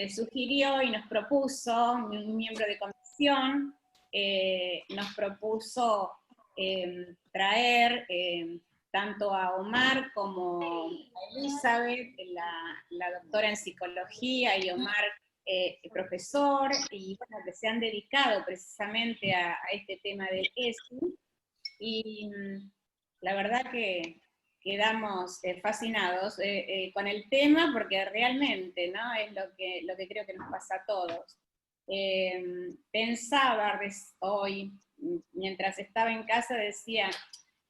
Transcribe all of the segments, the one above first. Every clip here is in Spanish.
sugirió y nos propuso, un miembro de comisión, nos propuso traer tanto a Omar como a Elizabeth, la doctora en psicología, y Omar profesor, y bueno, que se han dedicado precisamente a este tema del ESI, y la verdad que quedamos fascinados con el tema, porque realmente, ¿no?, es lo que creo que nos pasa a todos. Pensaba hoy, mientras estaba en casa, decía,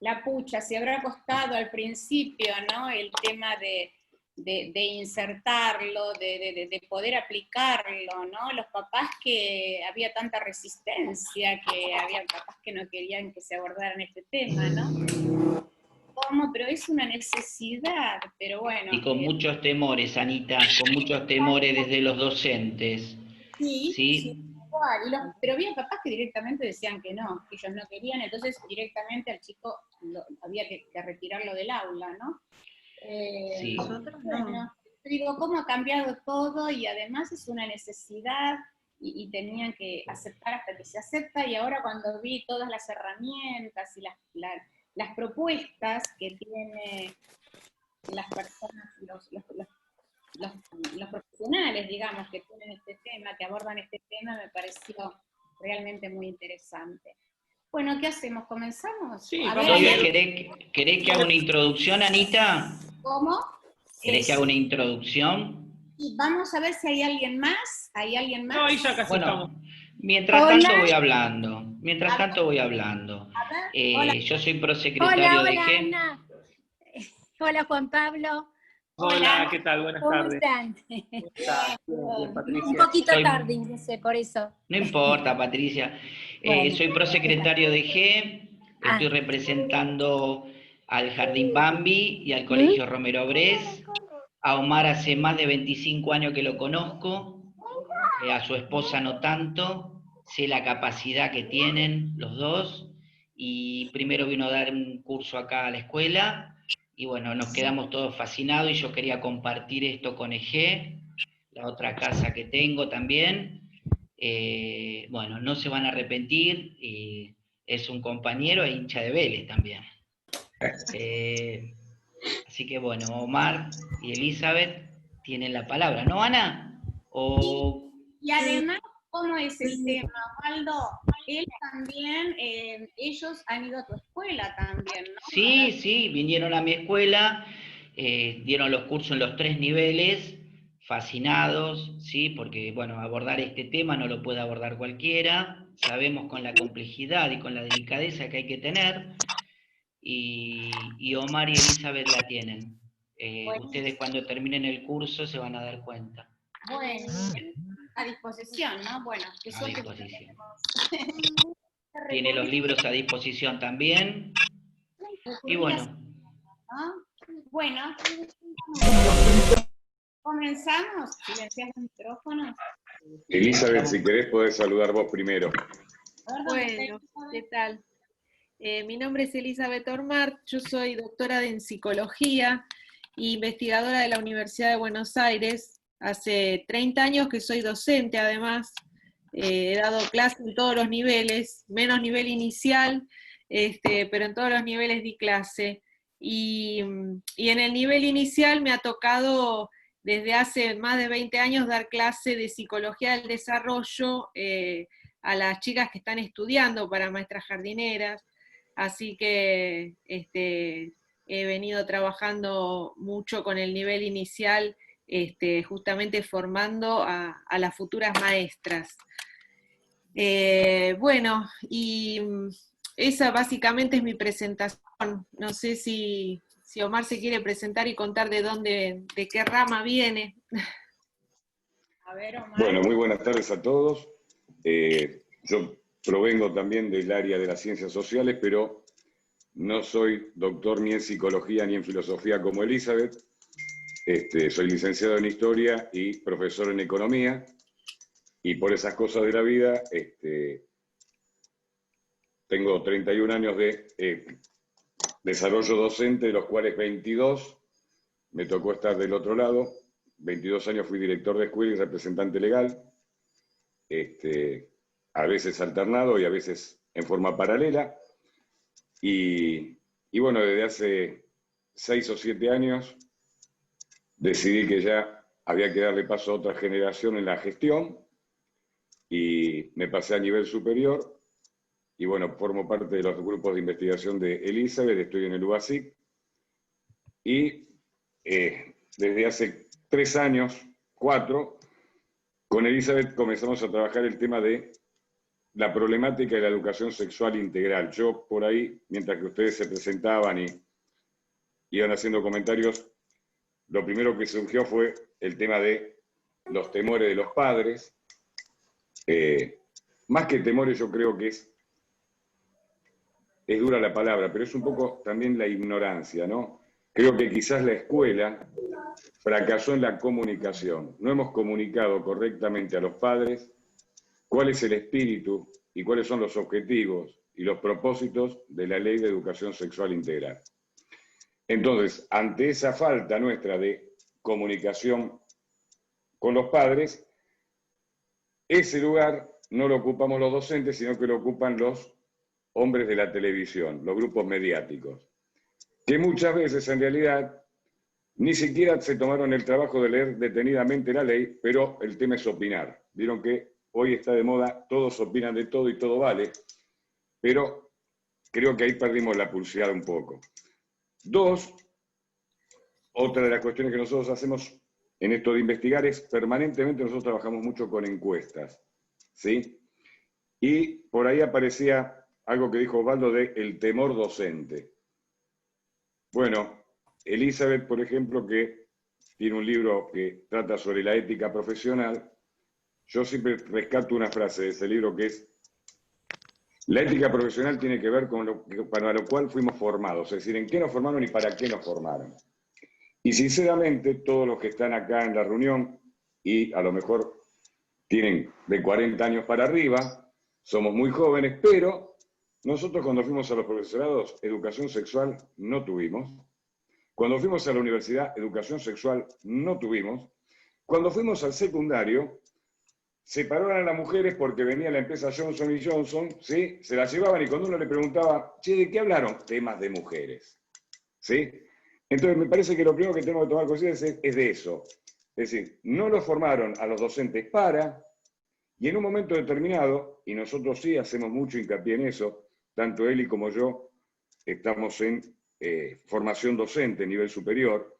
la pucha, se habrá costado al principio, ¿no?, el tema de insertarlo, de poder aplicarlo, ¿no? Los papás, que había tanta resistencia, que había papás que no querían que se abordaran este tema, ¿no? ¿Cómo? Pero es una necesidad, pero bueno. Y con muchos temores, Anita, con muchos temores desde los docentes. Sí, ¿Sí? igual. Pero había papás que directamente decían que no, que ellos no querían, entonces directamente al chico había que retirarlo del aula, ¿no? Sí. Bueno, digo, cómo ha cambiado todo, y además es una necesidad, y tenían que aceptar hasta que se acepta, y ahora cuando vi todas las herramientas y las propuestas que tienen las personas, los profesionales, digamos, que tienen este tema, que abordan este tema, me pareció realmente muy interesante. Bueno, ¿qué hacemos? ¿Comenzamos? Sí, A vamos ver, a ¿Querés que haga una introducción, Anita? ¿cómo? ¿Querés que haga una introducción? Y vamos a ver si hay alguien más. ¿Hay alguien más? No, ahí ya casi estamos. Bueno, mientras tanto voy hablando. Mientras tanto voy hablando. Hola. Yo soy prosecretario de Hola, G. Ana. Hola, Juan Pablo. Hola, ¿qué tal? Buenas ¿Cómo tardes. están? ¿Cómo estás? Bien, Patricia. Un poquito tarde, ingresé, por eso. No importa, Patricia. Bueno. Soy prosecretario de G. Estoy representando al Jardín Bambi y al Colegio Romero Brés. A Omar hace más de 25 años que lo conozco. A su esposa no tanto. Sé la capacidad que tienen los dos. Y primero vino a dar un curso acá a la escuela. Y bueno, nos quedamos todos fascinados, y yo quería compartir esto con EG, la otra casa que tengo también. Bueno, no se van a arrepentir, y es un compañero e hincha de Vélez también. Así que bueno, Omar y Elizabeth tienen la palabra, ¿no, Ana? Y además, ¿cómo es el tema, Waldo? Él también, ellos han ido a tu escuela también, ¿no? Sí, vinieron a mi escuela, dieron los cursos en los 3 niveles, fascinados, ¿sí? Porque, bueno, abordar este tema no lo puede abordar cualquiera, sabemos con la complejidad y con la delicadeza que hay que tener, y Omar y Elizabeth la tienen. Ustedes cuando terminen el curso se van a dar cuenta. Bueno, a disposición, ¿no? Bueno, qué A suerte. disposición. Tiene los libros a disposición también. Y bueno. ¿Ah? Bueno, comenzamos. Silenciar los micrófonos. Elizabeth, si querés podés saludar vos primero. Bueno, ¿qué tal? Mi nombre es Elizabeth Ormart, yo soy doctora en psicología e investigadora de la Universidad de Buenos Aires. Hace 30 años que soy docente, además. He dado clases en todos los niveles, menos nivel inicial, pero en todos los niveles di clase. Y en el nivel inicial me ha tocado desde hace más de 20 años dar clase de psicología del desarrollo a las chicas que están estudiando para maestras jardineras. Así que he venido trabajando mucho con el nivel inicial, justamente formando a las futuras maestras. Bueno, y esa básicamente es mi presentación. No sé si Omar se quiere presentar y contar de qué rama viene. A ver, Omar. Bueno, muy buenas tardes a todos. Yo provengo también del área de las ciencias sociales, pero no soy doctor ni en psicología ni en filosofía como Elizabeth. Soy licenciado en historia y profesor en economía, y por esas cosas de la vida tengo 31 años de desarrollo docente, de los cuales 22 me tocó estar del otro lado, 22 años fui director de escuela y representante legal, a veces alternado y a veces en forma paralela. Y bueno, desde hace 6 o 7 años decidí que ya había que darle paso a otra generación en la gestión y me pasé a nivel superior. Y bueno, formo parte de los grupos de investigación de Elizabeth, estoy en el UBASIC. Y desde hace 3 años, 4, con Elizabeth comenzamos a trabajar el tema de la problemática de la educación sexual integral. Yo por ahí, mientras que ustedes se presentaban y iban haciendo comentarios, lo primero que surgió fue el tema de los temores de los padres. Más que temores, yo creo que es dura la palabra, pero es un poco también la ignorancia, ¿no? Creo que quizás la escuela fracasó en la comunicación. No hemos comunicado correctamente a los padres cuál es el espíritu y cuáles son los objetivos y los propósitos de la Ley de Educación Sexual Integral. Entonces, ante esa falta nuestra de comunicación con los padres, ese lugar no lo ocupamos los docentes, sino que lo ocupan los hombres de la televisión, los grupos mediáticos, que muchas veces en realidad ni siquiera se tomaron el trabajo de leer detenidamente la ley, pero el tema es opinar. Vieron que hoy está de moda, todos opinan de todo y todo vale, pero creo que ahí perdimos la pulseada un poco. 2, otra de las cuestiones que nosotros hacemos en esto de investigar es permanentemente nosotros trabajamos mucho con encuestas, ¿sí? Y por ahí aparecía algo que dijo Osvaldo de el temor docente. Bueno, Elizabeth, por ejemplo, que tiene un libro que trata sobre la ética profesional, yo siempre rescato una frase de ese libro que es: la ética profesional tiene que ver con para lo cual fuimos formados, es decir, en qué nos formaron y para qué nos formaron. Y sinceramente, todos los que están acá en la reunión, y a lo mejor tienen de 40 años para arriba, somos muy jóvenes, pero nosotros cuando fuimos a los profesorados, educación sexual no tuvimos. Cuando fuimos a la universidad, educación sexual no tuvimos. Cuando fuimos al secundario, separaron a las mujeres porque venía la empresa Johnson & Johnson, ¿sí? Se las llevaban y cuando uno le preguntaba, che, ¿de qué hablaron? Temas de mujeres, ¿sí? Entonces me parece que lo primero que tenemos que tomar conciencia es de eso. Es decir, no los formaron a los docentes para, y en un momento determinado, y nosotros sí hacemos mucho hincapié en eso, tanto Eli como yo estamos en formación docente a nivel superior,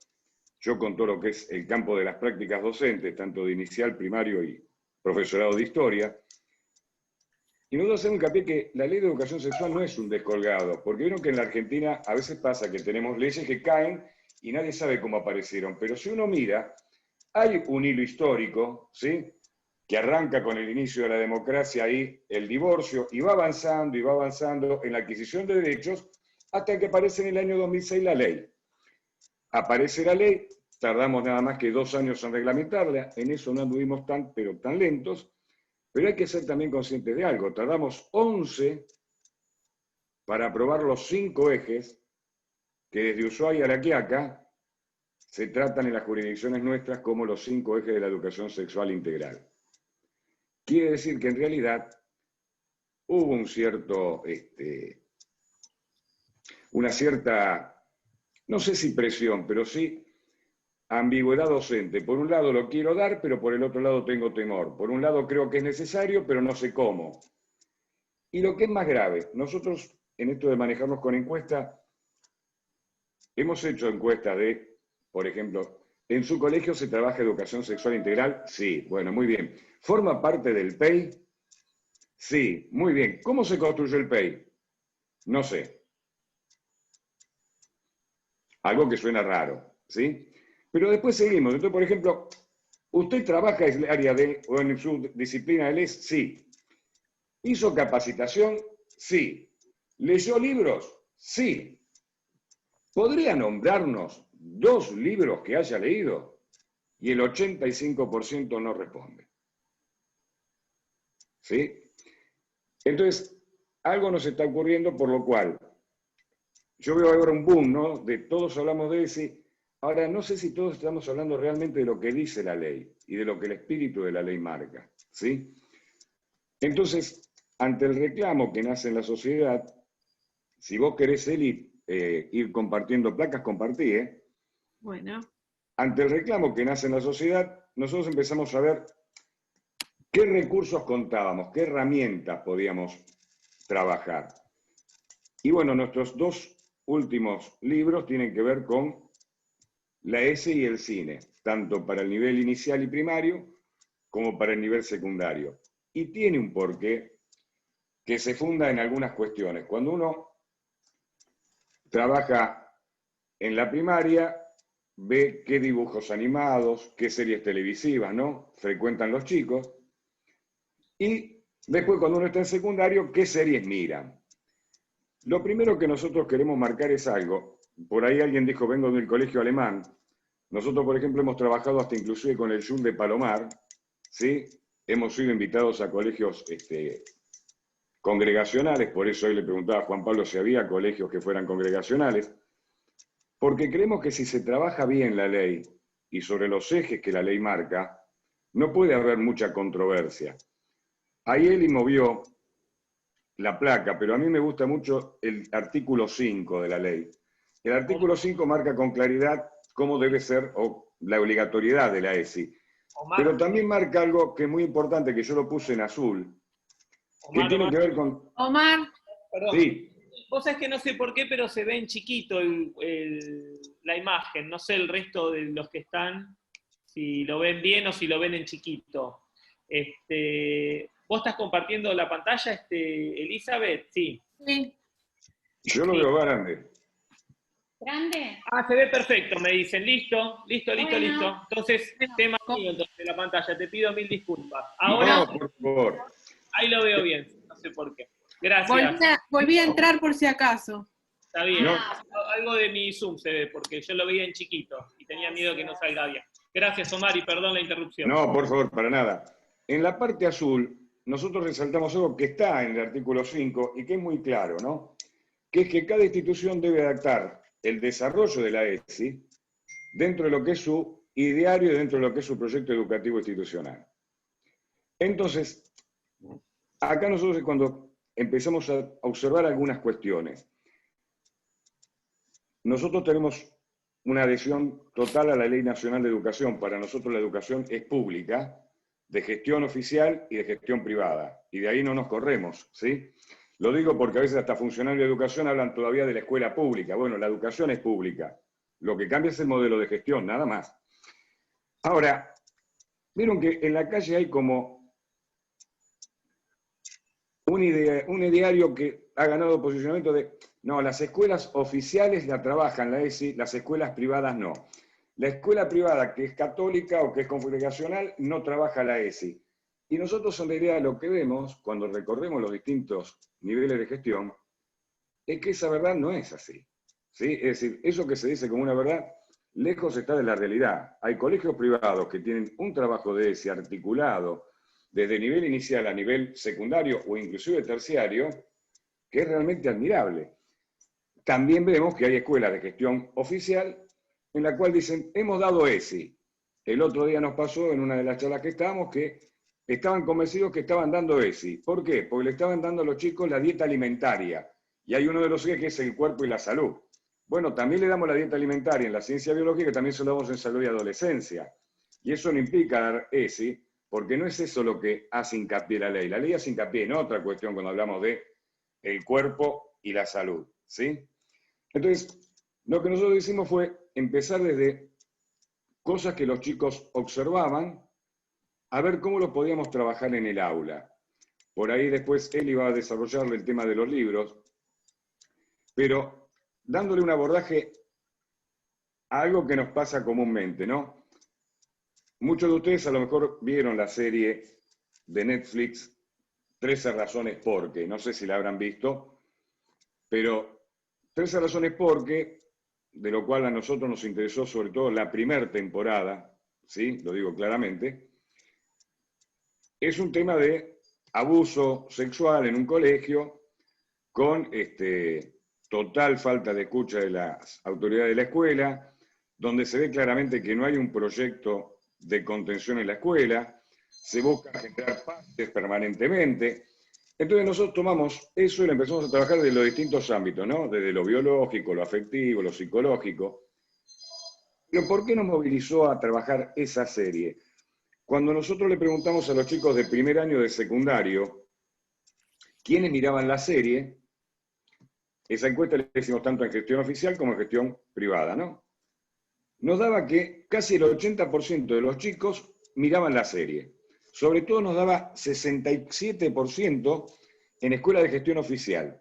yo con todo lo que es el campo de las prácticas docentes, tanto de inicial, primario y profesorado de historia, y nosotros hacemos hincapié que la ley de educación sexual no es un descolgado, porque vieron que en la Argentina a veces pasa que tenemos leyes que caen y nadie sabe cómo aparecieron, pero si uno mira, hay un hilo histórico, ¿sí?, que arranca con el inicio de la democracia y el divorcio, y va avanzando en la adquisición de derechos, hasta que aparece en el año 2006 la ley. Aparece la ley, tardamos nada más que 2 años en reglamentarla, en eso no anduvimos tan lentos, pero hay que ser también conscientes de algo, tardamos 11 para aprobar los 5 ejes que desde Ushuaia a La Quiaca se tratan en las jurisdicciones nuestras como los 5 ejes de la educación sexual integral. Quiere decir que en realidad hubo un cierto, una cierta, no sé si presión, pero sí ambigüedad docente. Por un lado lo quiero dar, pero por el otro lado tengo temor. Por un lado creo que es necesario, pero no sé cómo. Y lo que es más grave, nosotros en esto de manejarnos con encuestas, hemos hecho encuestas de, por ejemplo, ¿en su colegio se trabaja educación sexual integral? Sí, bueno, muy bien. ¿Forma parte del PEI? Sí, muy bien. ¿Cómo se construyó el PEI? No sé. Algo que suena raro, ¿sí? Pero después seguimos. Entonces, por ejemplo, ¿usted trabaja en el área de, o en su disciplina de leyes? Sí. ¿Hizo capacitación? Sí. ¿Leyó libros? Sí. ¿Podría nombrarnos 2 libros que haya leído? Y el 85% no responde. ¿Sí? Entonces, algo nos está ocurriendo, por lo cual yo veo ahora un boom, ¿no? De todos hablamos de ese, Ahora, no sé si todos estamos hablando realmente de lo que dice la ley y de lo que el espíritu de la ley marca, ¿sí? Entonces, ante el reclamo que nace en la sociedad, si vos querés, Eli, ir compartiendo placas, compartí, ¿eh? Bueno. Ante el reclamo que nace en la sociedad, nosotros empezamos a ver qué recursos contábamos, qué herramientas podíamos trabajar. Y bueno, nuestros dos últimos libros tienen que ver con la ESI y el cine, tanto para el nivel inicial y primario como para el nivel secundario. Y tiene un porqué que se funda en algunas cuestiones. Cuando uno trabaja en la primaria, ve qué dibujos animados, qué series televisivas, ¿no?, frecuentan los chicos. Y después, cuando uno está en secundario, qué series miran. Lo primero que nosotros queremos marcar es algo. Por ahí alguien dijo, vengo del colegio alemán. Nosotros, por ejemplo, hemos trabajado hasta inclusive con el Jul de Palomar, ¿sí? Hemos sido invitados a colegios congregacionales, por eso hoy le preguntaba a Juan Pablo si había colegios que fueran congregacionales, porque creemos que si se trabaja bien la ley y sobre los ejes que la ley marca, no puede haber mucha controversia. Ahí Eli movió la placa, pero a mí me gusta mucho el artículo 5 de la ley. El artículo 5 marca con claridad cómo debe ser la obligatoriedad de la ESI. Omar, Pero también marca algo que es muy importante, que yo lo puse en azul, que tiene que ver con... Omar. Perdón. Sí. Vos sabés que no sé por qué, pero se ve en chiquito la imagen. No sé el resto de los que están, si lo ven bien o si lo ven en chiquito. ¿Vos estás compartiendo la pantalla, Elizabeth? Sí. Sí. Yo lo veo grande. ¿Grande? Ah, se ve perfecto, me dicen. Listo. Bueno. Entonces, tema mío entonces, de la pantalla. Te pido 1000 disculpas. Ahora, No, por favor. ahí lo veo bien. No sé por qué. Gracias. Volví a entrar por si acaso. Está bien. No. Algo de mi Zoom se ve, porque yo lo veía en chiquito y tenía miedo que no salga bien. Gracias, Omar, y perdón la interrupción. No, por favor, para nada. En la parte azul, nosotros resaltamos algo que está en el artículo 5 y que es muy claro, ¿no? Que es que cada institución debe adaptar el desarrollo de la ESI dentro de lo que es su ideario y dentro de lo que es su proyecto educativo institucional. Entonces, acá nosotros es cuando empezamos a observar algunas cuestiones. Nosotros tenemos una adhesión total a la Ley Nacional de Educación. Para nosotros la educación es pública, de gestión oficial y de gestión privada. Y de ahí no nos corremos, ¿sí? Lo digo porque a veces hasta funcionarios de educación hablan todavía de la escuela pública. Bueno, la educación es pública. Lo que cambia es el modelo de gestión, nada más. Ahora, vieron que en la calle hay como un ideario que ha ganado posicionamiento de, no, las escuelas oficiales la trabajan, la ESI, las escuelas privadas no. La escuela privada que es católica o que es congregacional no trabaja la ESI. Y nosotros en realidad lo que vemos cuando recorremos los distintos niveles de gestión es que esa verdad no es así, ¿sí? Es decir, eso que se dice como una verdad, lejos está de la realidad. Hay colegios privados que tienen un trabajo de ESI articulado desde nivel inicial a nivel secundario o inclusive terciario, que es realmente admirable. También vemos que hay escuelas de gestión oficial en la cual dicen, hemos dado ESI. El otro día nos pasó en una de las charlas que estábamos que estaban convencidos que estaban dando ESI. ¿Por qué? Porque le estaban dando a los chicos la dieta alimentaria. Y hay uno de los ejes que es el cuerpo y la salud. Bueno, también le damos la dieta alimentaria en la ciencia biológica, también se lo damos en salud y adolescencia. Y eso no implica dar ESI, porque no es eso lo que hace hincapié la ley. La ley hace hincapié en otra cuestión cuando hablamos de el cuerpo y la salud, ¿sí? Entonces, lo que nosotros hicimos fue empezar desde cosas que los chicos observaban, a ver cómo lo podíamos trabajar en el aula. Por ahí después él iba a desarrollarle el tema de los libros, pero dándole un abordaje a algo que nos pasa comúnmente, ¿no? Muchos de ustedes a lo mejor vieron la serie de Netflix 13 razones por qué, no sé si la habrán visto, pero 13 razones por qué, de lo cual a nosotros nos interesó sobre todo la primera temporada, ¿sí? Lo digo claramente, es un tema de abuso sexual en un colegio con total falta de escucha de las autoridades de la escuela, donde se ve claramente que no hay un proyecto de contención en la escuela, se busca generar partes permanentemente. Entonces nosotros tomamos eso y lo empezamos a trabajar desde los distintos ámbitos, ¿no? Desde lo biológico, lo afectivo, lo psicológico. Pero ¿por qué nos movilizó a trabajar esa serie? Cuando nosotros le preguntamos a los chicos de primer año de secundario quiénes miraban la serie, esa encuesta la hicimos tanto en gestión oficial como en gestión privada, ¿no? Nos daba que casi el 80% de los chicos miraban la serie. Sobre todo nos daba 67% en escuela de gestión oficial.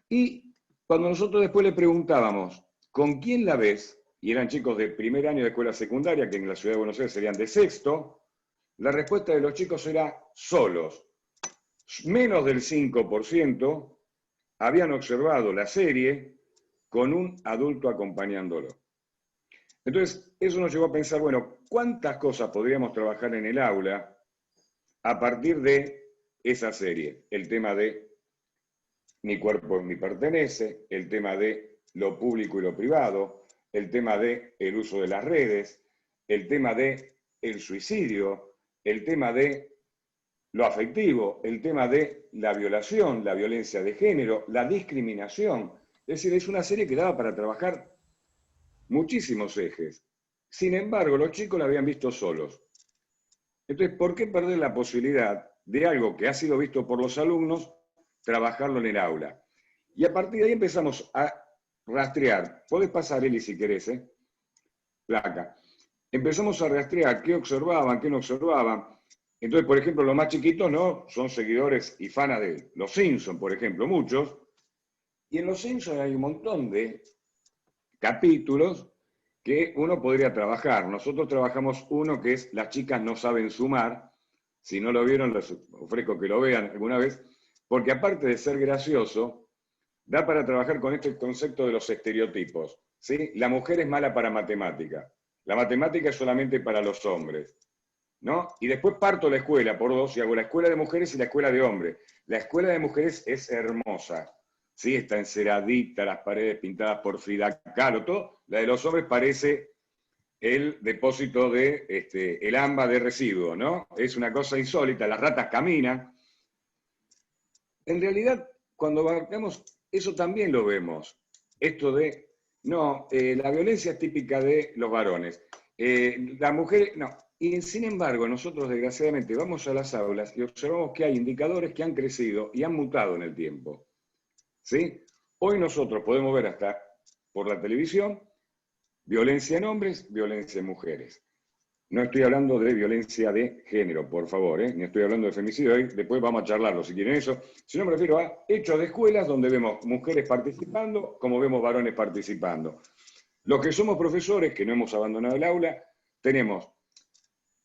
Y cuando nosotros después le preguntábamos, ¿con quién la ves? Y eran chicos de primer año de escuela secundaria, que en la ciudad de Buenos Aires serían de sexto, la respuesta de los chicos era solos. Menos del 5% habían observado la serie con un adulto acompañándolo. Entonces, eso nos llevó a pensar, bueno, ¿cuántas cosas podríamos trabajar en el aula a partir de esa serie? El tema de mi cuerpo me pertenece, el tema de lo público y lo privado, el tema de el uso de las redes, el tema de el suicidio, el tema de lo afectivo, el tema de la violación, la violencia de género, la discriminación. Es decir, es una serie que daba para trabajar muchísimos ejes. Sin embargo, los chicos la habían visto solos. Entonces, ¿por qué perder la posibilidad de algo que ha sido visto por los alumnos, trabajarlo en el aula? Y a partir de ahí empezamos a rastrear. Podés pasar, Eli, si querés, placa. Empezamos a rastrear qué observaban, qué no observaban. Entonces, por ejemplo, los más chiquitos no son seguidores y fanas de Los Simpsons, por ejemplo, muchos. Y en Los Simpsons hay un montón de capítulos que uno podría trabajar. Nosotros trabajamos uno que es Las chicas no saben sumar. Si no lo vieron, les ofrezco que lo vean alguna vez, porque aparte de ser gracioso, da para trabajar con este concepto de los estereotipos, ¿sí? La mujer es mala para matemática. La matemática es solamente para los hombres, ¿no? Y después parto la escuela por dos y hago la escuela de mujeres y la escuela de hombres. La escuela de mujeres es hermosa, ¿sí? Está enceradita, las paredes pintadas por Frida Kahlo, todo. La de los hombres parece el depósito de el AMBA de residuos, ¿no? Es una cosa insólita, las ratas caminan. En realidad, cuando abarcamos, eso también lo vemos. Esto de, no, la violencia es típica de los varones. Las mujeres, no. Y sin embargo, nosotros desgraciadamente vamos a las aulas y observamos que hay indicadores que han crecido y han mutado en el tiempo. ¿Sí? Hoy nosotros podemos ver hasta por la televisión violencia en hombres, violencia en mujeres. No estoy hablando de violencia de género, por favor, ni estoy hablando de femicidio, después vamos a charlarlo si quieren eso, sino me refiero a hechos de escuelas donde vemos mujeres participando como vemos varones participando. Los que somos profesores, que no hemos abandonado el aula, tenemos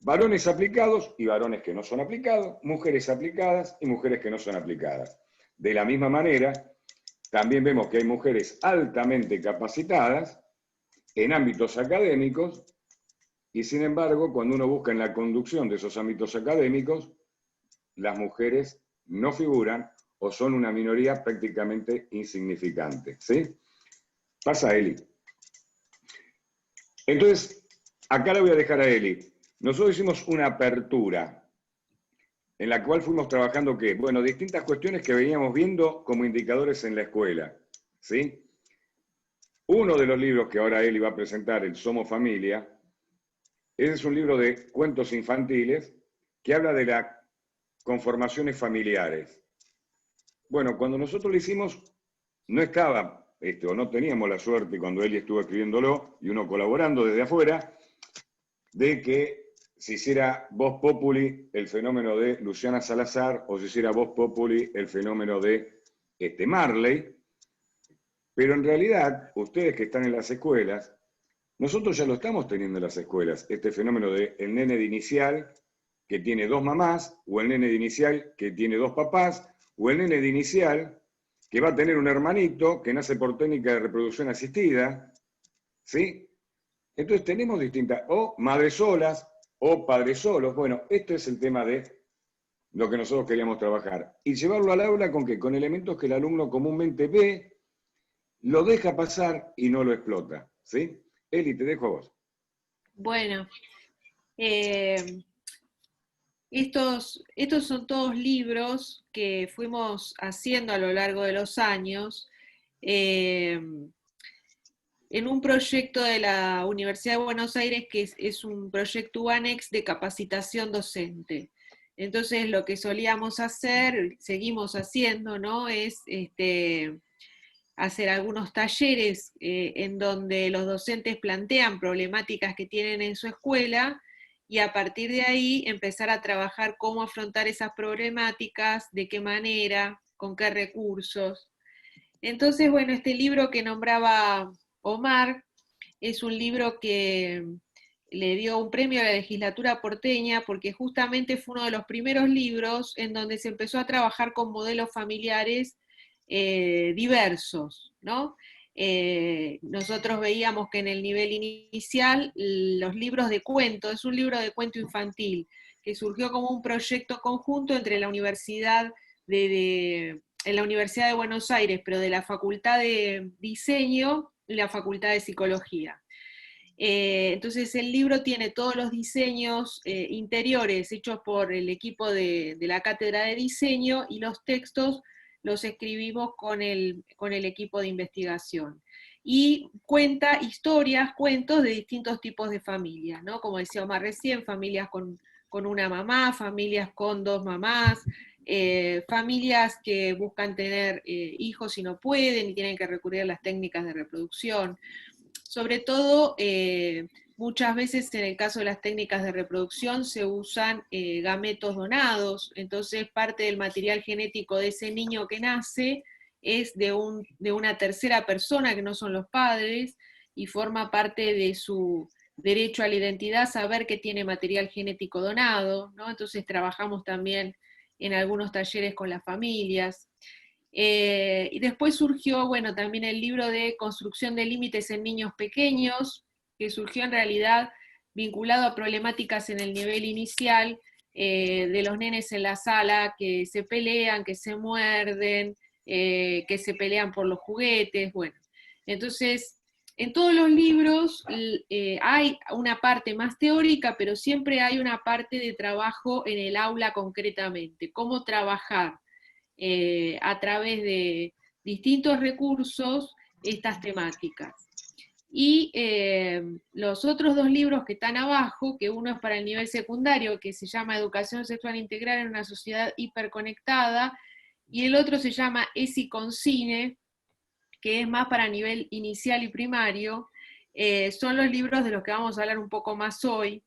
varones aplicados y varones que no son aplicados, mujeres aplicadas y mujeres que no son aplicadas. De la misma manera, también vemos que hay mujeres altamente capacitadas en ámbitos académicos, y sin embargo, cuando uno busca en la conducción de esos ámbitos académicos, las mujeres no figuran o son una minoría prácticamente insignificante. ¿Sí? Pasa, Eli. Entonces, acá la voy a dejar a Eli. Nosotros hicimos una apertura en la cual fuimos trabajando, ¿qué? Bueno, distintas cuestiones que veníamos viendo como indicadores en la escuela. ¿Sí? Uno de los libros que ahora Eli va a presentar, el Somos Familia, ese es un libro de cuentos infantiles que habla de las conformaciones familiares. Bueno, cuando nosotros lo hicimos, no estaba, o no teníamos la suerte cuando Eli estuvo escribiéndolo y uno colaborando desde afuera, de que se hiciera Voz Populi el fenómeno de Luciana Salazar o se hiciera Voz Populi el fenómeno de Marley. Pero en realidad, ustedes que están en las escuelas, nosotros ya lo estamos teniendo en las escuelas, este fenómeno de el nene de inicial que tiene dos mamás, o el nene de inicial que tiene dos papás, o el nene de inicial que va a tener un hermanito que nace por técnica de reproducción asistida, ¿sí? Entonces tenemos distintas, o madres solas, o padres solos. Bueno, este es el tema de lo que nosotros queríamos trabajar. Y llevarlo al aula con ¿qué? Con elementos que el alumno comúnmente ve, lo deja pasar y no lo explota, ¿sí? Eli, te dejo a vos. Bueno, estos son todos libros que fuimos haciendo a lo largo de los años en un proyecto de la Universidad de Buenos Aires que es un proyecto UANEX de capacitación docente. Entonces lo que solíamos hacer, seguimos haciendo, ¿no? Es hacer algunos talleres en donde los docentes plantean problemáticas que tienen en su escuela y a partir de ahí empezar a trabajar cómo afrontar esas problemáticas, de qué manera, con qué recursos. Entonces, bueno, este libro que nombraba Omar es un libro que le dio un premio a la legislatura porteña porque justamente fue uno de los primeros libros en donde se empezó a trabajar con modelos familiares diversos, ¿no? Nosotros veíamos que en el nivel inicial los libros de cuento, es un libro de cuento infantil, que surgió como un proyecto conjunto entre la Universidad en la Universidad de Buenos Aires, pero de la Facultad de Diseño y la Facultad de Psicología. Entonces el libro tiene todos los diseños interiores hechos por el equipo de la Cátedra de Diseño y los textos los escribimos con el equipo de investigación. Y cuenta historias, cuentos de distintos tipos de familias, ¿no? Como decía Omar recién, familias con una mamá, familias con dos mamás, familias que buscan tener hijos y no pueden y tienen que recurrir a las técnicas de reproducción. Sobre todo, muchas veces en el caso de las técnicas de reproducción se usan gametos donados, entonces parte del material genético de ese niño que nace es de una tercera persona que no son los padres y forma parte de su derecho a la identidad saber que tiene material genético donado, ¿no? Entonces trabajamos también en algunos talleres con las familias. Y después surgió, bueno, también el libro de construcción de límites en niños pequeños, que surgió en realidad vinculado a problemáticas en el nivel inicial, de los nenes en la sala que se pelean, que se muerden, que se pelean por los juguetes, bueno. Entonces, en todos los libros hay una parte más teórica, pero siempre hay una parte de trabajo en el aula concretamente, cómo trabajar a través de distintos recursos estas temáticas. Y los otros dos libros que están abajo, que uno es para el nivel secundario, que se llama Educación Sexual Integral en una sociedad hiperconectada, y el otro se llama ESI con Cine, que es más para nivel inicial y primario, son los libros de los que vamos a hablar un poco más hoy,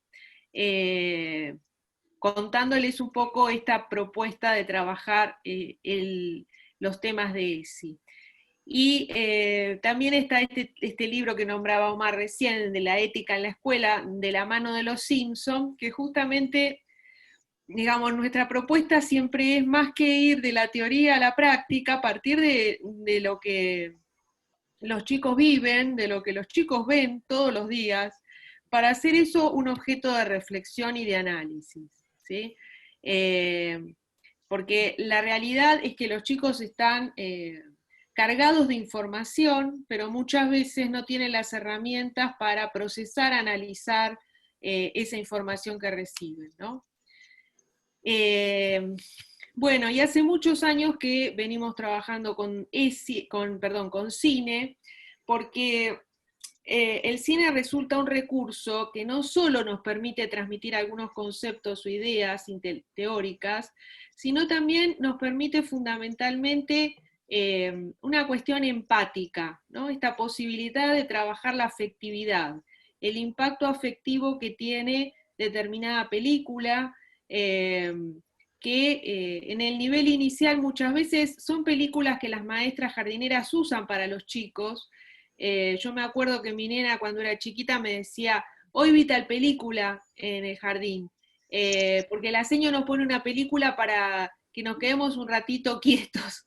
contándoles un poco esta propuesta de trabajar los temas de ESI. Y también está este libro que nombraba Omar recién, de la ética en la escuela, de la mano de los Simpson, que justamente, digamos, nuestra propuesta siempre es más que ir de la teoría a la práctica, a partir de lo que los chicos viven, de lo que los chicos ven todos los días, para hacer eso un objeto de reflexión y de análisis, ¿sí? Porque la realidad es que los chicos están cargados de información, pero muchas veces no tienen las herramientas para procesar, analizar esa información que reciben, ¿no? Bueno, y hace muchos años que venimos trabajando con cine, porque el cine resulta un recurso que no solo nos permite transmitir algunos conceptos o ideas teóricas, sino también nos permite fundamentalmente una cuestión empática, ¿no? Esta posibilidad de trabajar la afectividad, el impacto afectivo que tiene determinada película, que en el nivel inicial muchas veces son películas que las maestras jardineras usan para los chicos. Yo me acuerdo que mi nena cuando era chiquita me decía, hoy vi tal película en el jardín, porque la seño nos pone una película para que nos quedemos un ratito quietos.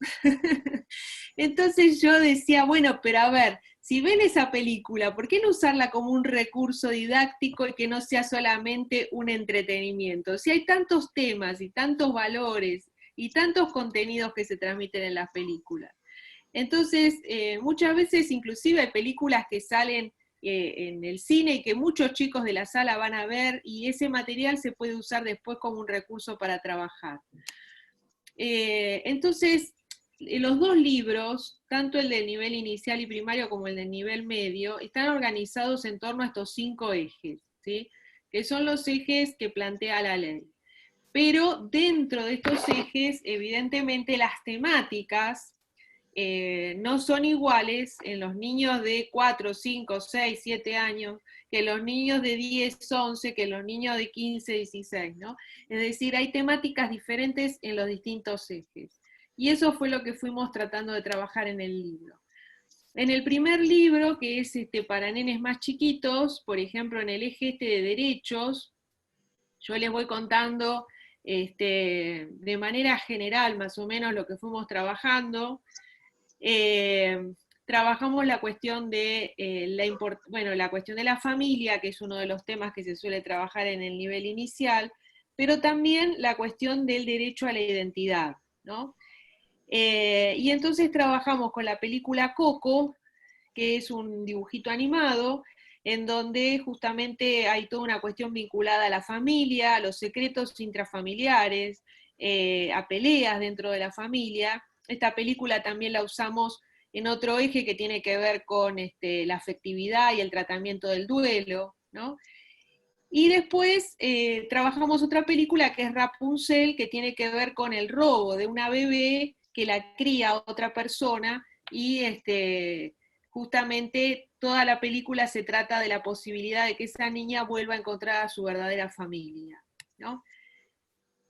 Entonces yo decía, bueno, pero a ver, si ven esa película, ¿por qué no usarla como un recurso didáctico y que no sea solamente un entretenimiento? Si hay tantos temas y tantos valores y tantos contenidos que se transmiten en las películas. Entonces, muchas veces inclusive hay películas que salen en el cine y que muchos chicos de la sala van a ver, y ese material se puede usar después como un recurso para trabajar. Entonces, los dos libros, tanto el del nivel inicial y primario como el del nivel medio, están organizados en torno a estos 5 ejes, ¿sí? Que son los ejes que plantea la ley. Pero dentro de estos ejes, evidentemente las temáticas no son iguales en los niños de 4, 5, 6, 7 años, que los niños de 10, 11, que los niños de 15, 16, ¿no? Es decir, hay temáticas diferentes en los distintos ejes. Y eso fue lo que fuimos tratando de trabajar en el libro. En el primer libro, que es para nenes más chiquitos, por ejemplo, en el eje de derechos, yo les voy contando de manera general más o menos lo que fuimos trabajando. Trabajamos la cuestión de la cuestión de la familia, que es uno de los temas que se suele trabajar en el nivel inicial, pero también la cuestión del derecho a la identidad, ¿no? Y entonces trabajamos con la película Coco, que es un dibujito animado, en donde justamente hay toda una cuestión vinculada a la familia, a los secretos intrafamiliares, a peleas dentro de la familia. Esta película también la usamos en otro eje que tiene que ver con la afectividad y el tratamiento del duelo, ¿no? Y después trabajamos otra película que es Rapunzel, que tiene que ver con el robo de una bebé que la cría otra persona, y justamente toda la película se trata de la posibilidad de que esa niña vuelva a encontrar a su verdadera familia, ¿no?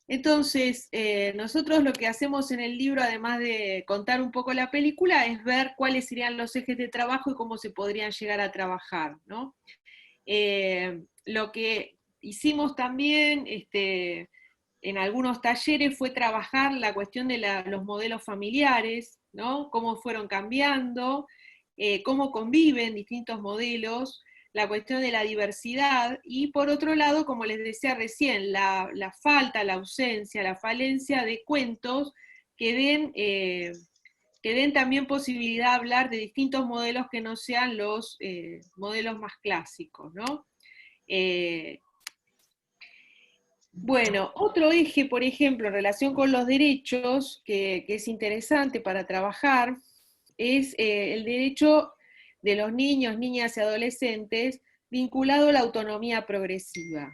Entonces, nosotros lo que hacemos en el libro, además de contar un poco la película, es ver cuáles serían los ejes de trabajo y cómo se podrían llegar a trabajar, ¿no? Lo que hicimos también en algunos talleres fue trabajar la cuestión de los modelos familiares, ¿no? Cómo fueron cambiando, cómo conviven distintos modelos, la cuestión de la diversidad, y por otro lado, como les decía recién, la falta, la ausencia, la falencia de cuentos que den también posibilidad de hablar de distintos modelos que no sean los modelos más clásicos, ¿no? Bueno, otro eje, por ejemplo, en relación con los derechos, que es interesante para trabajar, es el derecho de los niños, niñas y adolescentes vinculado a la autonomía progresiva.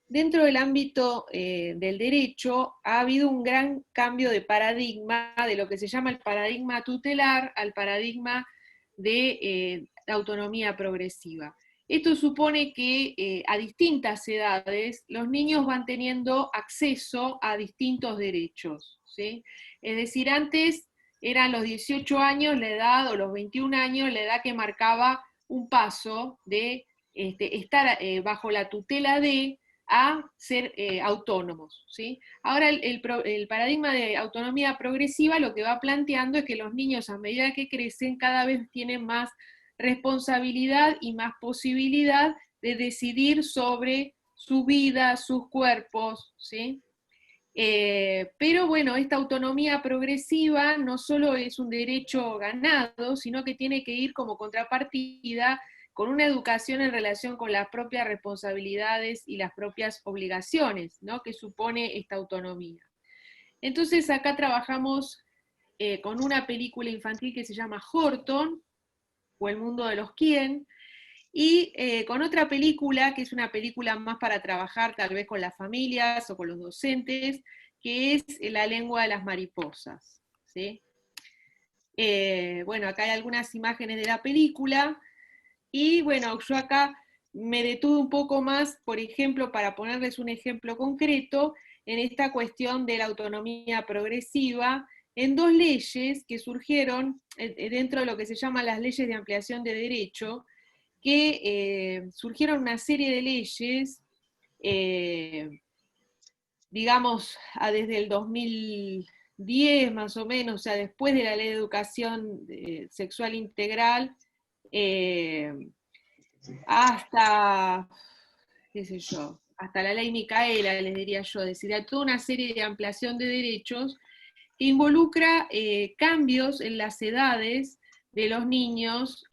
Dentro del ámbito del derecho ha habido un gran cambio de paradigma, de lo que se llama el paradigma tutelar al paradigma de autonomía progresiva. Esto supone que a distintas edades los niños van teniendo acceso a distintos derechos, ¿sí? Es decir, antes eran los 18 años la edad, o los 21 años la edad que marcaba un paso de estar bajo la tutela de a ser autónomos, ¿sí? Ahora el paradigma de autonomía progresiva lo que va planteando es que los niños, a medida que crecen, cada vez tienen más responsabilidad y más posibilidad de decidir sobre su vida, sus cuerpos, ¿sí? Pero bueno, esta autonomía progresiva no solo es un derecho ganado, sino que tiene que ir como contrapartida con una educación en relación con las propias responsabilidades y las propias obligaciones, ¿no?, que supone esta autonomía. Entonces acá trabajamos con una película infantil que se llama Horton, o El mundo de los quién, y con otra película, que es una película más para trabajar tal vez con las familias o con los docentes, que es La lengua de las mariposas, ¿sí? Bueno, acá hay algunas imágenes de la película, y bueno, yo acá me detuve un poco más, por ejemplo, para ponerles un ejemplo concreto, en esta cuestión de la autonomía progresiva, en dos leyes que surgieron dentro de lo que se llaman las leyes de ampliación de derecho, que surgieron una serie de leyes, digamos, desde el 2010 más o menos, o sea, después de la Ley de Educación Sexual Integral, hasta, qué sé yo, hasta la Ley Micaela, les diría yo, es decir, a toda una serie de ampliación de derechos que involucra cambios en las edades de los niños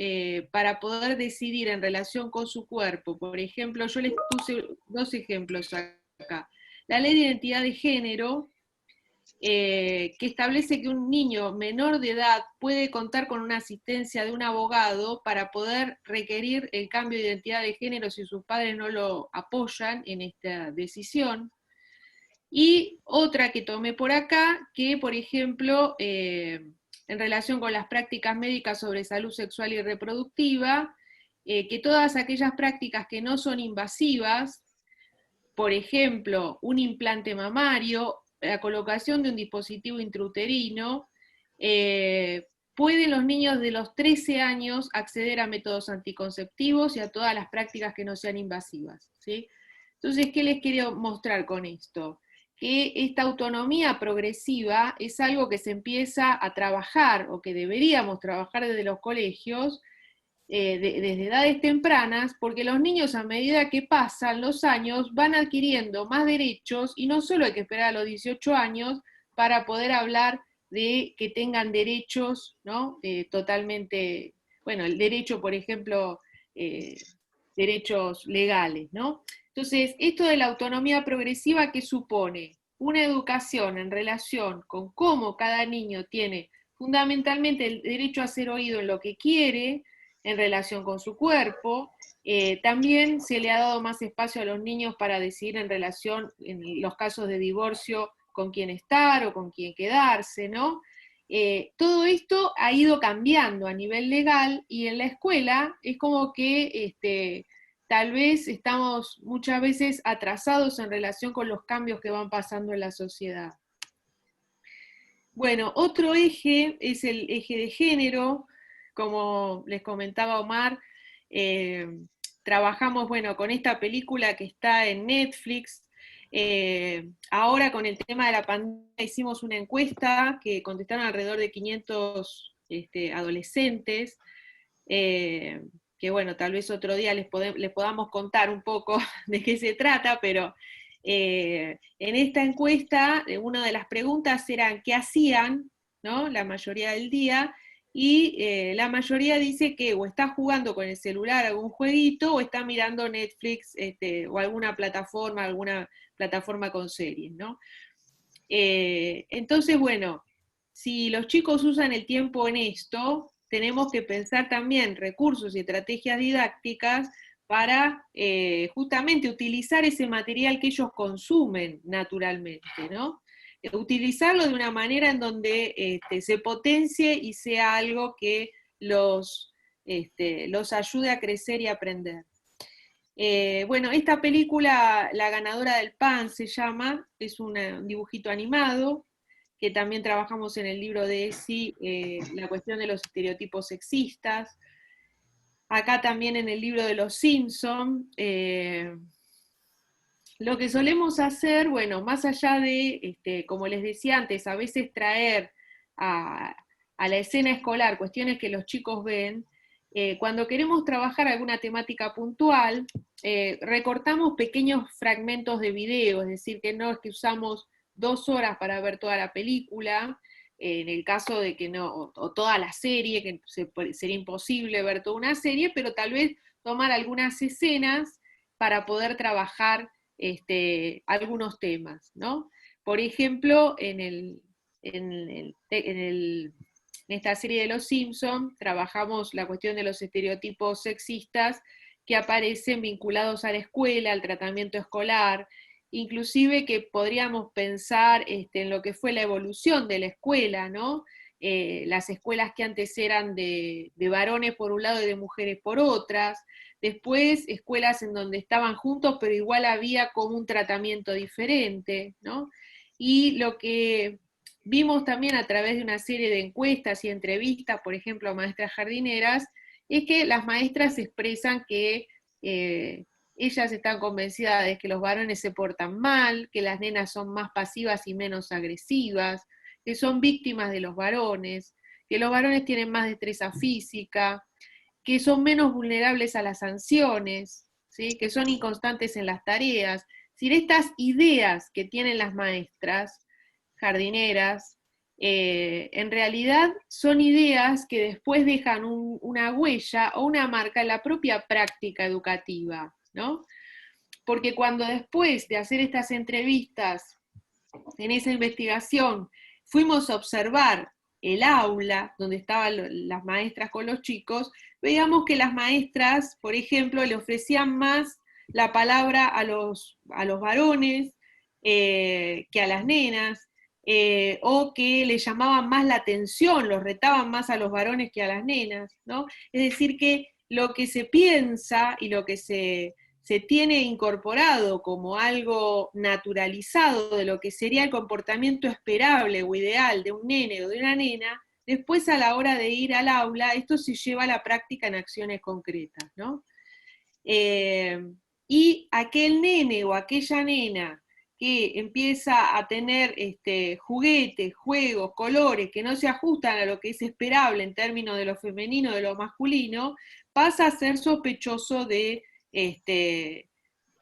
para poder decidir en relación con su cuerpo. Por ejemplo, yo les puse 2 ejemplos acá. La ley de identidad de género, que establece que un niño menor de edad puede contar con una asistencia de un abogado para poder requerir el cambio de identidad de género si sus padres no lo apoyan en esta decisión. Y otra que tomé por acá, que por ejemplo, en relación con las prácticas médicas sobre salud sexual y reproductiva, que todas aquellas prácticas que no son invasivas, por ejemplo, un implante mamario, la colocación de un dispositivo intrauterino, pueden los niños de los 13 años acceder a métodos anticonceptivos y a todas las prácticas que no sean invasivas, ¿sí? Entonces, ¿qué les quiero mostrar con esto? Que esta autonomía progresiva es algo que se empieza a trabajar, o que deberíamos trabajar desde los colegios, desde edades tempranas, porque los niños, a medida que pasan los años, van adquiriendo más derechos, y no solo hay que esperar a los 18 años para poder hablar de que tengan derechos, ¿no? Totalmente, bueno, el derecho, por ejemplo, derechos legales, ¿no? Entonces, esto de la autonomía progresiva, ¿qué supone? Una educación en relación con cómo cada niño tiene fundamentalmente el derecho a ser oído en lo que quiere, en relación con su cuerpo. También se le ha dado más espacio a los niños para decidir en relación, en los casos de divorcio, con quién estar o con quién quedarse, ¿no? Todo esto ha ido cambiando a nivel legal, y en la escuela es como que tal vez estamos muchas veces atrasados en relación con los cambios que van pasando en la sociedad. Bueno, otro eje es el eje de género. Como les comentaba Omar, trabajamos, bueno, con esta película que está en Netflix. Ahora, con el tema de la pandemia, hicimos una encuesta que contestaron alrededor de 500 adolescentes, que bueno, tal vez otro día les podamos contar un poco de qué se trata, pero en esta encuesta, una de las preguntas era qué hacían, ¿no?, la mayoría del día, y la mayoría dice que o está jugando con el celular algún jueguito, o está mirando Netflix, o alguna plataforma con series, ¿no? Entonces, bueno, si los chicos usan el tiempo en esto, tenemos que pensar también recursos y estrategias didácticas para justamente utilizar ese material que ellos consumen naturalmente, ¿no? Utilizarlo de una manera en donde se potencie y sea algo que los ayude a crecer y aprender. Bueno, esta película, La ganadora del pan se llama, es un dibujito animado, que también trabajamos en el libro de ESI, la cuestión de los estereotipos sexistas. Acá también en el libro de los Simpson. Lo que solemos hacer, bueno, más allá de, como les decía antes, a veces traer a la escena escolar cuestiones que los chicos ven, cuando queremos trabajar alguna temática puntual, recortamos pequeños fragmentos de video, es decir, que no es que usamos 2 horas para ver toda la película, en el caso de que no, o toda la serie, que sería imposible ver toda una serie, pero tal vez tomar algunas escenas para poder trabajar algunos temas, ¿no? Por ejemplo, en esta serie de Los Simpson trabajamos la cuestión de los estereotipos sexistas que aparecen vinculados a la escuela, al tratamiento escolar, inclusive que podríamos pensar en lo que fue la evolución de la escuela, ¿no? Las escuelas que antes eran de varones por un lado y de mujeres por otras, después escuelas en donde estaban juntos pero igual había como un tratamiento diferente, ¿no? Y lo que vimos también a través de una serie de encuestas y entrevistas, por ejemplo, a maestras jardineras, es que las maestras expresan que ellas están convencidas de que los varones se portan mal, que las nenas son más pasivas y menos agresivas, que son víctimas de los varones, que los varones tienen más destreza física, que son menos vulnerables a las sanciones, ¿sí?, que son inconstantes en las tareas. Es decir, estas ideas que tienen las maestras jardineras en realidad son ideas que después dejan una huella o una marca en la propia práctica educativa, ¿no? Porque cuando después de hacer estas entrevistas, en esa investigación, fuimos a observar el aula donde estaban las maestras con los chicos, veíamos que las maestras, por ejemplo, le ofrecían más la palabra a los varones que a las nenas, o que le llamaban más la atención, los retaban más a los varones que a las nenas, ¿no? Es decir, que lo que se piensa y lo que se tiene incorporado como algo naturalizado de lo que sería el comportamiento esperable o ideal de un nene o de una nena, después a la hora de ir al aula, esto se lleva a la práctica en acciones concretas, ¿no? Y aquel nene o aquella nena que empieza a tener juguetes, juegos, colores que no se ajustan a lo que es esperable en términos de lo femenino o de lo masculino, pasa a ser sospechoso de,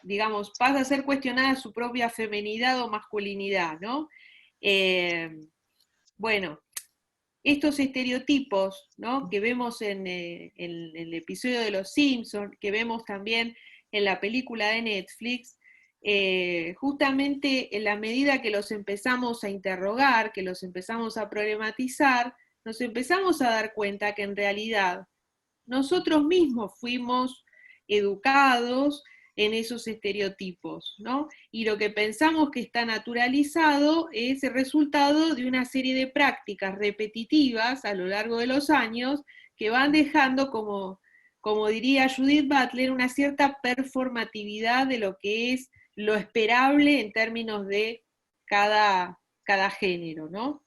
digamos, pasa a ser cuestionada su propia femenidad o masculinidad, ¿no? Bueno, estos estereotipos, ¿no?, que vemos en el episodio de Los Simpsons, que vemos también en la película de Netflix, justamente en la medida que los empezamos a interrogar, que los empezamos a problematizar, nos empezamos a dar cuenta que en realidad nosotros mismos fuimos educados en esos estereotipos, ¿no? Y lo que pensamos que está naturalizado es el resultado de una serie de prácticas repetitivas a lo largo de los años que van dejando, como diría Judith Butler, una cierta performatividad de lo que es lo esperable en términos de cada género, ¿no?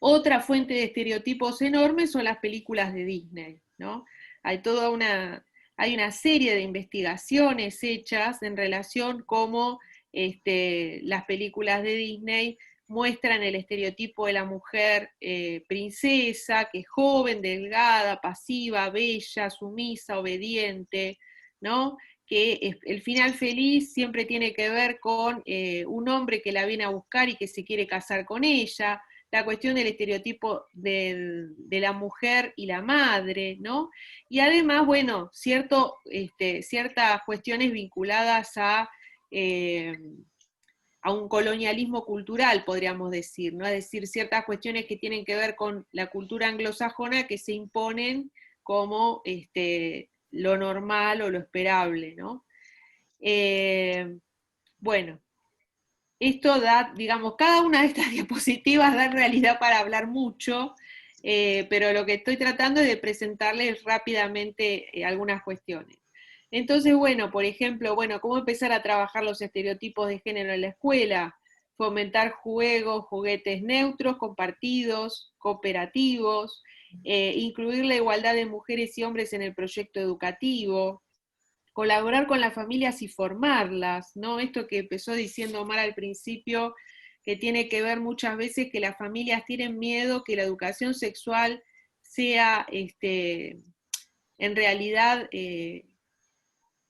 Otra fuente de estereotipos enormes son las películas de Disney, ¿no? Hay una serie de investigaciones hechas en relación cómo las películas de Disney muestran el estereotipo de la mujer princesa, que es joven, delgada, pasiva, bella, sumisa, obediente, ¿no? Que el final feliz siempre tiene que ver con un hombre que la viene a buscar y que se quiere casar con ella, la cuestión del estereotipo de la mujer y la madre, ¿no? Y además, bueno, ciertas cuestiones vinculadas a un colonialismo cultural, podríamos decir, ¿no? Es decir, ciertas cuestiones que tienen que ver con la cultura anglosajona que se imponen como lo normal o lo esperable, ¿no? Bueno, esto da, digamos, cada una de estas diapositivas da en realidad para hablar mucho, pero lo que estoy tratando es de presentarles rápidamente algunas cuestiones. Entonces, bueno, por ejemplo, ¿cómo empezar a trabajar los estereotipos de género en la escuela? Fomentar juegos, juguetes neutros, compartidos, cooperativos, incluir la igualdad de mujeres y hombres en el proyecto educativo, colaborar con las familias y formarlas, ¿no? Esto que empezó diciendo Omar al principio, que tiene que ver muchas veces que las familias tienen miedo que la educación sexual sea en realidad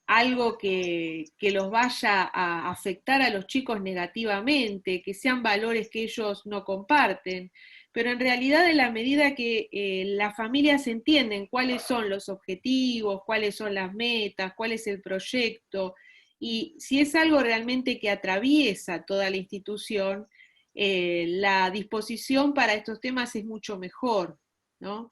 algo que los vaya a afectar a los chicos negativamente, que sean valores que ellos no comparten. Pero en realidad, en la medida que las familias entienden cuáles son los objetivos, cuáles son las metas, cuál es el proyecto, y si es algo realmente que atraviesa toda la institución, la disposición para estos temas es mucho mejor, ¿no?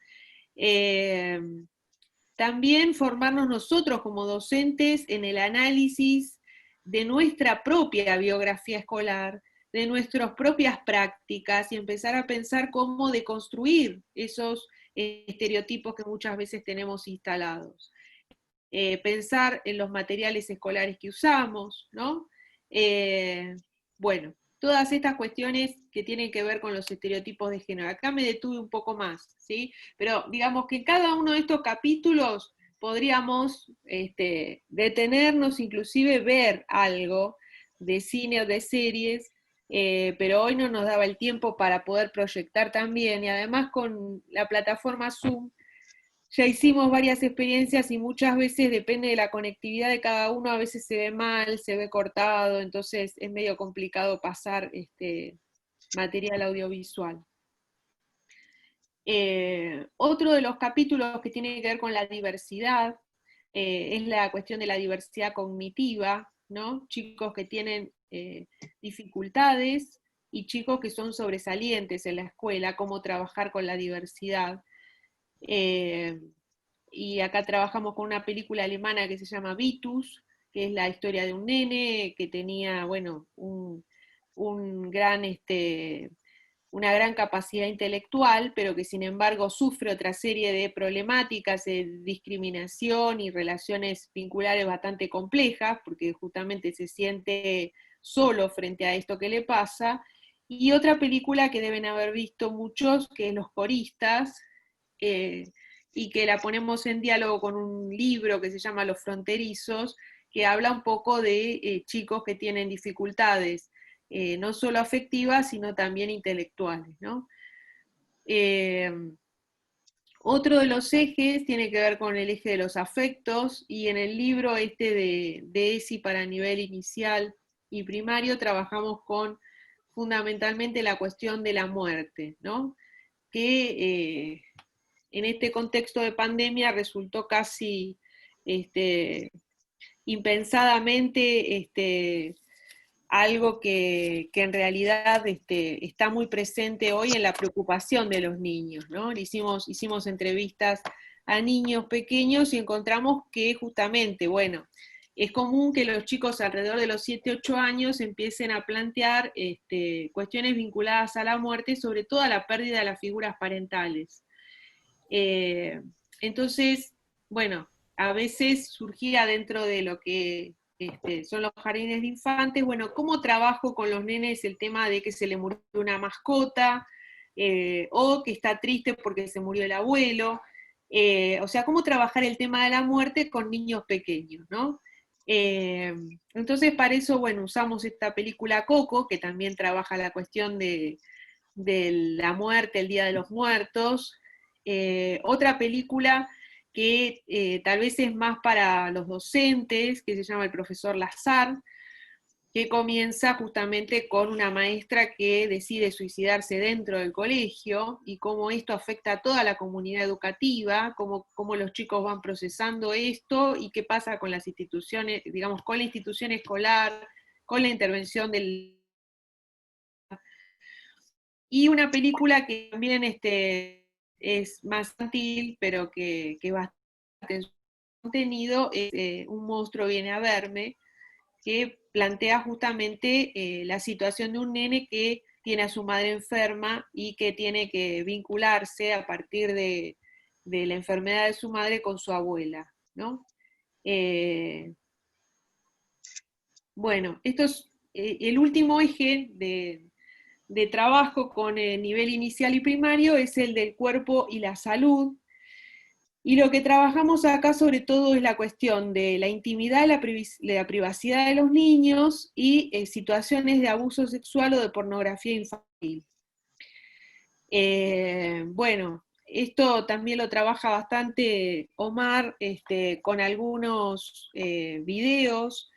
También formarnos nosotros como docentes en el análisis de nuestra propia biografía escolar, de nuestras propias prácticas y empezar a pensar cómo deconstruir esos estereotipos que muchas veces tenemos instalados. Pensar en los materiales escolares que usamos, ¿no? Bueno, todas estas cuestiones que tienen que ver con los estereotipos de género. Acá me detuve un poco más, ¿sí? Pero digamos que en cada uno de estos capítulos podríamos detenernos, inclusive ver algo de cine o de series, pero hoy no nos daba el tiempo para poder proyectar también, y además con la plataforma Zoom ya hicimos varias experiencias y muchas veces depende de la conectividad de cada uno, a veces se ve mal, se ve cortado, entonces es medio complicado pasar material audiovisual. Otro de los capítulos que tiene que ver con la diversidad es la cuestión de la diversidad cognitiva, ¿no? Chicos que tienen dificultades y chicos que son sobresalientes en la escuela, cómo trabajar con la diversidad. Y acá trabajamos con una película alemana que se llama Vitus, que es la historia de un nene que tenía, bueno, una gran capacidad intelectual, pero que sin embargo sufre otra serie de problemáticas de discriminación y relaciones vinculares bastante complejas, porque justamente se siente solo frente a esto que le pasa. Y otra película que deben haber visto muchos, que es Los Coristas, y que la ponemos en diálogo con un libro que se llama Los Fronterizos, que habla un poco de chicos que tienen dificultades, no solo afectivas, sino también intelectuales, ¿no? Otro de los ejes tiene que ver con el eje de los afectos, y en el libro de ESI para nivel inicial y primario trabajamos con fundamentalmente la cuestión de la muerte, ¿no? Que en este contexto de pandemia resultó casi impensadamente algo que en realidad está muy presente hoy en la preocupación de los niños, ¿no? Hicimos entrevistas a niños pequeños y encontramos que justamente, bueno, es común que los chicos alrededor de los 7, 8 años empiecen a plantear cuestiones vinculadas a la muerte, sobre todo a la pérdida de las figuras parentales. Entonces, bueno, a veces surgía dentro de lo que son los jardines de infantes, bueno, ¿cómo trabajo con los nenes el tema de que se le murió una mascota, o que está triste porque se murió el abuelo? O sea, ¿cómo trabajar el tema de la muerte con niños pequeños, ¿no? Entonces, para eso, bueno, usamos esta película Coco, que también trabaja la cuestión de la muerte, el Día de los Muertos. Otra película que tal vez es más para los docentes, que se llama El Profesor Lazar, que comienza justamente con una maestra que decide suicidarse dentro del colegio, y cómo esto afecta a toda la comunidad educativa, cómo los chicos van procesando esto, y qué pasa con las instituciones, digamos, con la institución escolar, con la intervención del... Y una película que también es más infantil, pero que bastante en su contenido, es Un monstruo viene a verme, que plantea justamente la situación de un nene que tiene a su madre enferma y que tiene que vincularse a partir de la enfermedad de su madre con su abuela, ¿no? Bueno, esto es el último eje de trabajo con el nivel inicial y primario, es el del cuerpo y la salud. Y lo que trabajamos acá sobre todo es la cuestión de la intimidad, la privacidad de los niños y situaciones de abuso sexual o de pornografía infantil. Bueno, esto también lo trabaja bastante Omar con algunos videos.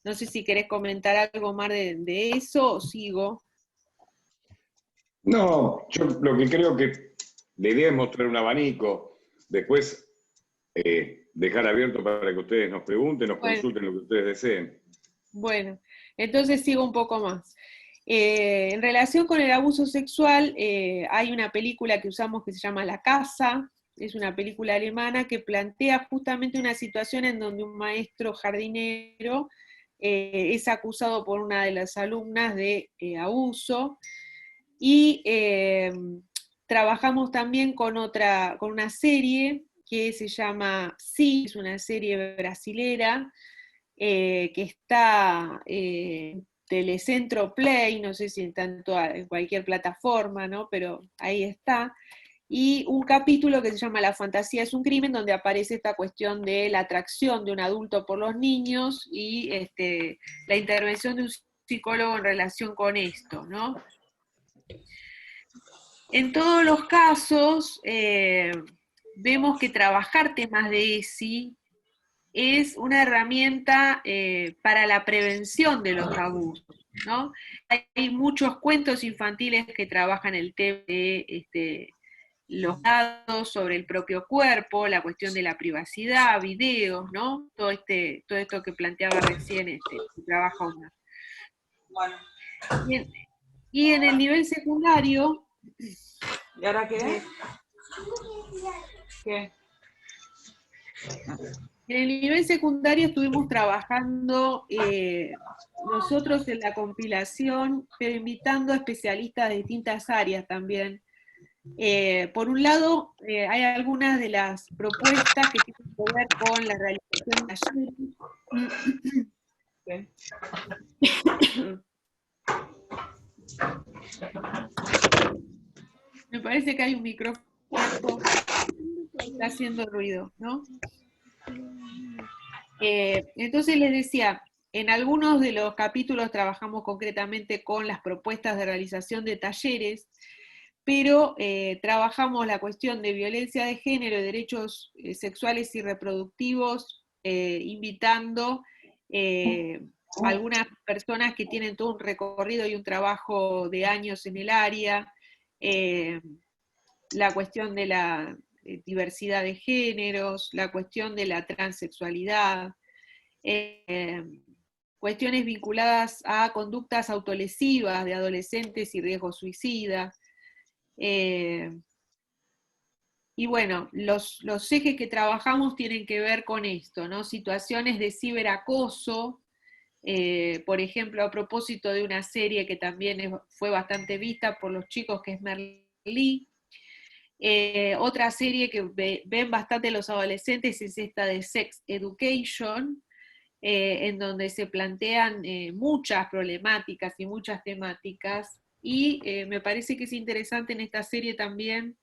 No sé si querés comentar algo, Omar, de eso, o sigo. No, yo lo que creo que la idea es mostrar un abanico, después dejar abierto para que ustedes nos pregunten, nos consulten lo que ustedes deseen. Bueno, entonces sigo un poco más. En relación con el abuso sexual, hay una película que usamos que se llama La Casa, es una película alemana que plantea justamente una situación en donde un maestro jardinero es acusado por una de las alumnas de abuso, y trabajamos también con una serie que se llama Sí, es una serie brasilera, que está Telecentro Play, no sé si en cualquier plataforma, ¿no? Pero ahí está. Y un capítulo que se llama La fantasía es un crimen, donde aparece esta cuestión de la atracción de un adulto por los niños y la intervención de un psicólogo en relación con esto, ¿no? En todos los casos, vemos que trabajar temas de ESI es una herramienta para la prevención de los abusos, ¿no? Hay muchos cuentos infantiles que trabajan el tema de los datos sobre el propio cuerpo, la cuestión de la privacidad, videos, ¿no? Todo esto que planteaba recién que trabaja Omar. Bien. Y en el nivel secundario... ¿Y ahora qué? ¿Qué? En el nivel secundario estuvimos trabajando nosotros en la compilación, pero invitando a especialistas de distintas áreas también. Por un lado, hay algunas de las propuestas que tienen que ver con la realización de talleres. Me parece que hay un micrófono que está haciendo ruido, ¿no? Entonces les decía, en algunos de los capítulos trabajamos concretamente con las propuestas de realización de talleres, pero trabajamos la cuestión de violencia de género y derechos sexuales y reproductivos, invitando a algunas personas que tienen todo un recorrido y un trabajo de años en el área, la cuestión de la diversidad de géneros, la cuestión de la transexualidad, cuestiones vinculadas a conductas autolesivas de adolescentes y riesgo suicida. Y bueno, los ejes que trabajamos tienen que ver con esto, ¿no? Situaciones de ciberacoso, por ejemplo, a propósito de una serie que también fue bastante vista por los chicos, que es Merlí. Otra serie que ven bastante los adolescentes es esta de Sex Education, en donde se plantean muchas problemáticas y muchas temáticas, y me parece que es interesante en esta serie también,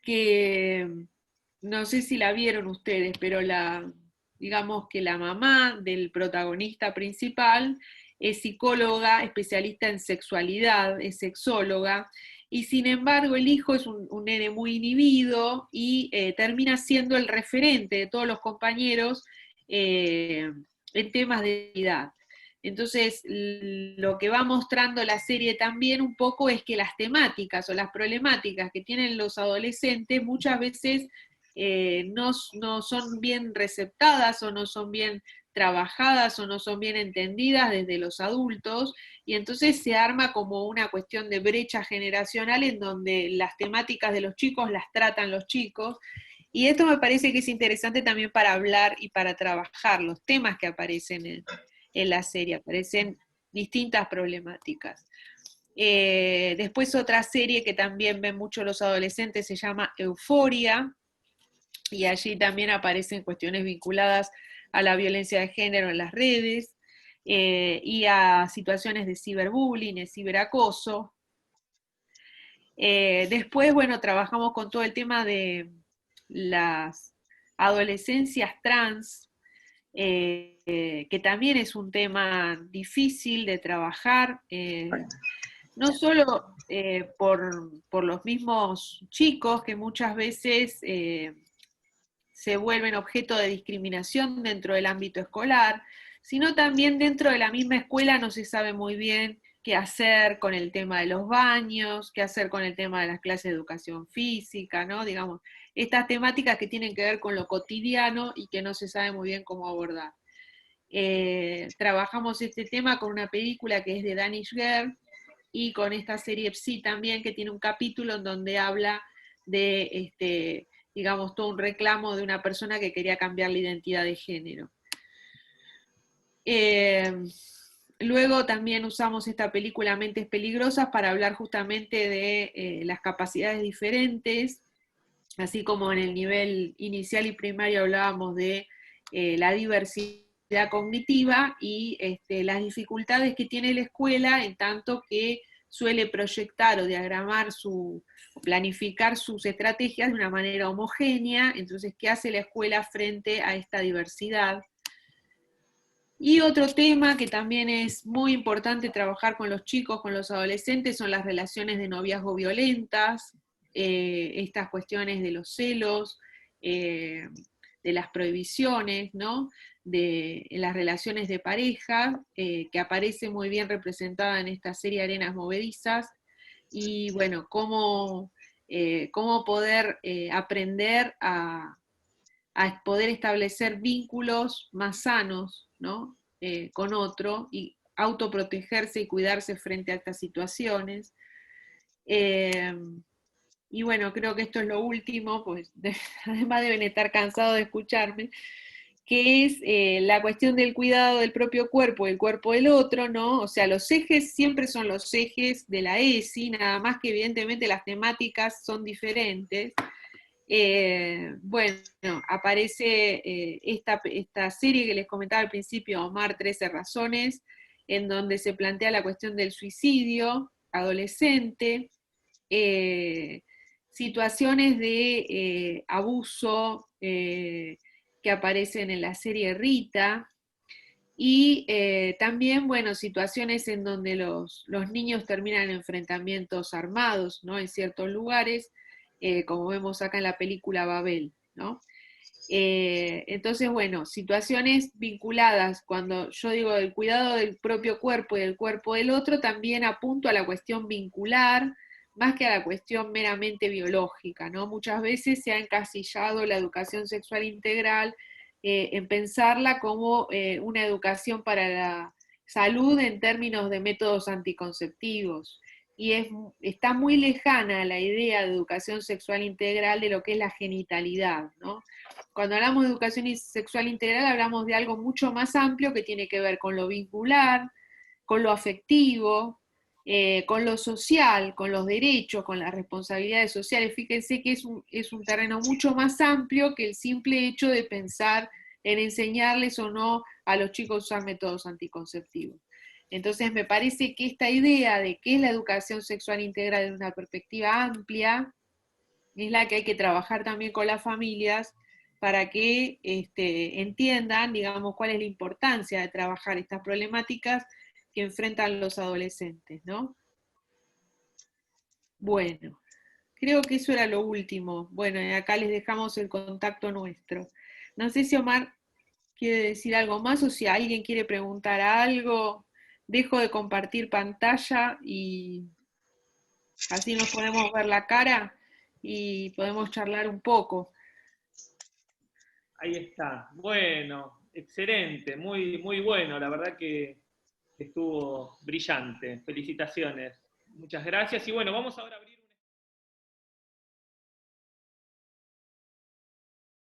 que no sé si la vieron ustedes, pero digamos que la mamá del protagonista principal es psicóloga, especialista en sexualidad, es sexóloga, y sin embargo el hijo es un nene muy inhibido y termina siendo el referente de todos los compañeros en temas de edad. Entonces, lo que va mostrando la serie también un poco es que las temáticas o las problemáticas que tienen los adolescentes muchas veces no son bien receptadas o no son bien trabajadas o no son bien entendidas desde los adultos, y entonces se arma como una cuestión de brecha generacional en donde las temáticas de los chicos las tratan los chicos, y esto me parece que es interesante también para hablar y para trabajar los temas que aparecen en la serie, aparecen distintas problemáticas. Después otra serie que también ven mucho los adolescentes se llama Euforia, y allí también aparecen cuestiones vinculadas a la violencia de género en las redes, y a situaciones de ciberbullying, de ciberacoso. Después, bueno, trabajamos con todo el tema de las adolescencias trans, que también es un tema difícil de trabajar, no solo por los mismos chicos que muchas veces se vuelven objeto de discriminación dentro del ámbito escolar, sino también dentro de la misma escuela no se sabe muy bien qué hacer con el tema de los baños, qué hacer con el tema de las clases de educación física, ¿no? Digamos, estas temáticas que tienen que ver con lo cotidiano y que no se sabe muy bien cómo abordar. Trabajamos este tema con una película que es de Danish Girl, y con esta serie Psi también, que tiene un capítulo en donde habla de, digamos, todo un reclamo de una persona que quería cambiar la identidad de género. Luego también usamos esta película Mentes Peligrosas para hablar justamente de las capacidades diferentes, así como en el nivel inicial y primario hablábamos de la diversidad cognitiva y las dificultades que tiene la escuela en tanto que suele proyectar o diagramar o planificar sus estrategias de una manera homogénea. Entonces, ¿qué hace la escuela frente a esta diversidad? Y otro tema que también es muy importante trabajar con los chicos, con los adolescentes, son las relaciones de noviazgo violentas. estas cuestiones de los celos, de las prohibiciones, ¿no? De las relaciones de pareja, que aparece muy bien representada en esta serie Arenas Movedizas, y bueno, cómo poder aprender a poder establecer vínculos más sanos, ¿no? Con otro, y autoprotegerse y cuidarse frente a estas situaciones. Y bueno, creo que esto es lo último, pues además deben estar cansados de escucharme, que es la cuestión del cuidado del propio cuerpo y el cuerpo del otro, ¿no? O sea, los ejes siempre son los ejes de la ESI, nada más que evidentemente las temáticas son diferentes. Bueno, aparece esta serie que les comentaba al principio, Omar, 13 razones, en donde se plantea la cuestión del suicidio adolescente, situaciones de abuso que aparecen en la serie Rita, y también, bueno, situaciones en donde los niños terminan en enfrentamientos armados, ¿no? En ciertos lugares, como vemos acá en la película Babel, ¿no? Entonces, bueno, situaciones vinculadas, cuando yo digo el cuidado del propio cuerpo y del cuerpo del otro, también apunto a la cuestión vincular, más que a la cuestión meramente biológica, ¿no? Muchas veces se ha encasillado la educación sexual integral en pensarla como una educación para la salud en términos de métodos anticonceptivos. Y está muy lejana la idea de educación sexual integral de lo que es la genitalidad, ¿no? Cuando hablamos de educación sexual integral hablamos de algo mucho más amplio que tiene que ver con lo vincular, con lo afectivo, con lo social, con los derechos, con las responsabilidades sociales. Fíjense que es un terreno mucho más amplio que el simple hecho de pensar en enseñarles o no a los chicos a usar métodos anticonceptivos. Entonces me parece que esta idea de qué es la educación sexual integral desde una perspectiva amplia es la que hay que trabajar también con las familias para que entiendan, digamos, cuál es la importancia de trabajar estas problemáticas que enfrentan los adolescentes, ¿no? Bueno, creo que eso era lo último. Bueno, y acá les dejamos el contacto nuestro. No sé si Omar quiere decir algo más o si alguien quiere preguntar algo. Dejo de compartir pantalla y así nos podemos ver la cara y podemos charlar un poco. Ahí está. Bueno, excelente, muy, muy bueno. La verdad que estuvo brillante. Felicitaciones. Muchas gracias. Y bueno, vamos ahora a abrir